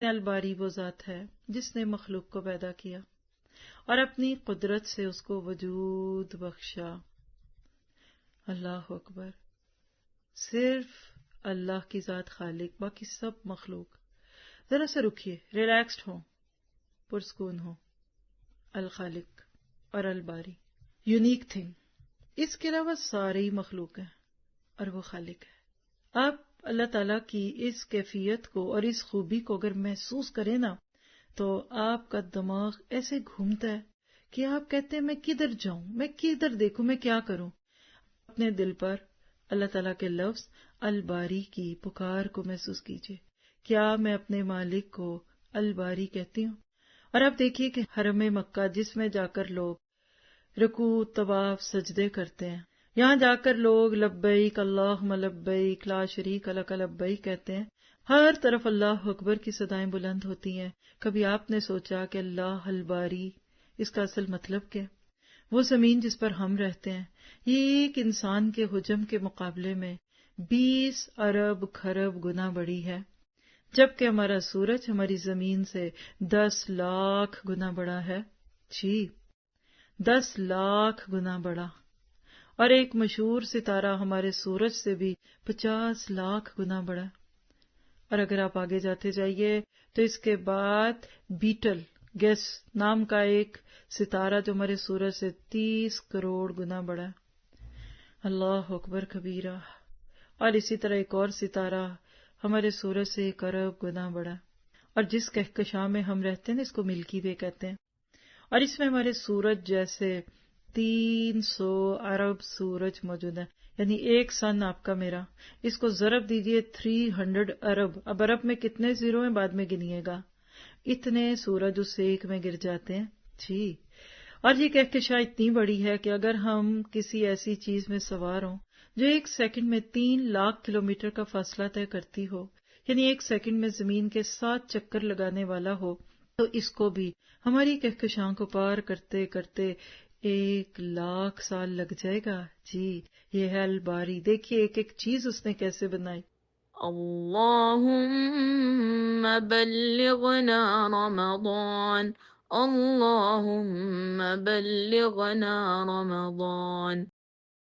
الباری وہ ذات ہے جس نے مخلوق کو پیدا کیا اور اپنی قدرت سے اس کو وجود بخشا. اللہ اکبر. صرف اللہ کی ذات خالق، باقی سب مخلوق. ذرا سے رکیے، ریلیکسڈ ہوں، پرسکون ہوں. الخالق اور الباری، یونیک تھنگ. اس کے علاوہ ساری مخلوق ہیں اور وہ خالق ہے. آپ اللہ تعالیٰ کی اس کیفیت کو اور اس خوبی کو اگر محسوس کریں نا تو آپ کا دماغ ایسے گھومتا ہے کہ آپ کہتے ہیں میں کدھر جاؤں، میں کدھر دیکھوں، میں کیا کروں. اپنے دل پر اللہ تعالیٰ کے لفظ الباری کی پکار کو محسوس کیجیے. کیا میں اپنے مالک کو الباری کہتی ہوں؟ اور آپ دیکھیے کہ حرم مکہ جس میں جا کر لوگ رکوع، طواف، سجدے کرتے ہیں، یہاں جا کر لوگ لبیک اللہم لبیک لا شریک لک لبیک کہتے ہیں. ہر طرف اللہ اکبر کی صدائیں بلند ہوتی ہیں. کبھی آپ نے سوچا کہ اللہ الباری اس کا اصل مطلب کیا؟ وہ زمین جس پر ہم رہتے ہیں یہ ایک انسان کے حجم کے مقابلے میں 20 ارب کھرب گنا بڑی ہے، جبکہ ہمارا سورج ہماری زمین سے 10 لاکھ گنا بڑا ہے. جی 10 لاکھ گنا بڑا. اور ایک مشہور ستارہ ہمارے سورج سے بھی 50 لاکھ گنا بڑا. اور اگر آپ آگے جاتے جائیے تو اس کے بعد بیٹل گیس نام کا ایک ستارہ جو ہمارے سورج سے 30 کروڑ گنا بڑا. اللہ اکبر کبیرہ. اور اسی طرح ایک اور ستارہ ہمارے سورج سے 1 ارب گنا بڑا. اور جس کہکشاں میں ہم رہتے ہیں اس کو ملکی وے کہتے ہیں. اور اس میں ہمارے سورج جیسے 300 ارب سورج موجود ہیں. یعنی ایک سن آپ کا میرا، اس کو ضرب دیجئے 300 ارب. اب ارب میں کتنے زیرو ہیں بعد میں گنیے گا. اتنے سورج اس ایک میں گر جاتے ہیں. جی. اور یہ کہکشاں اتنی بڑی ہے کہ اگر ہم کسی ایسی چیز میں سوار ہوں جو 1 سیکنڈ میں 3 لاکھ کلومیٹر کا فاصلہ طے کرتی ہو، یعنی 1 سیکنڈ میں زمین کے 7 چکر لگانے والا ہو، تو اس کو بھی ہماری کہکشاں کو پار کرتے کرتے 1 لاکھ سال لگ جائے گا. جی یہ ہے الباری. دیکھیے ایک ایک چیز اس نے کیسے بنائی. اللهم بلغنا رمضان، اللهم بلغنا رمضان.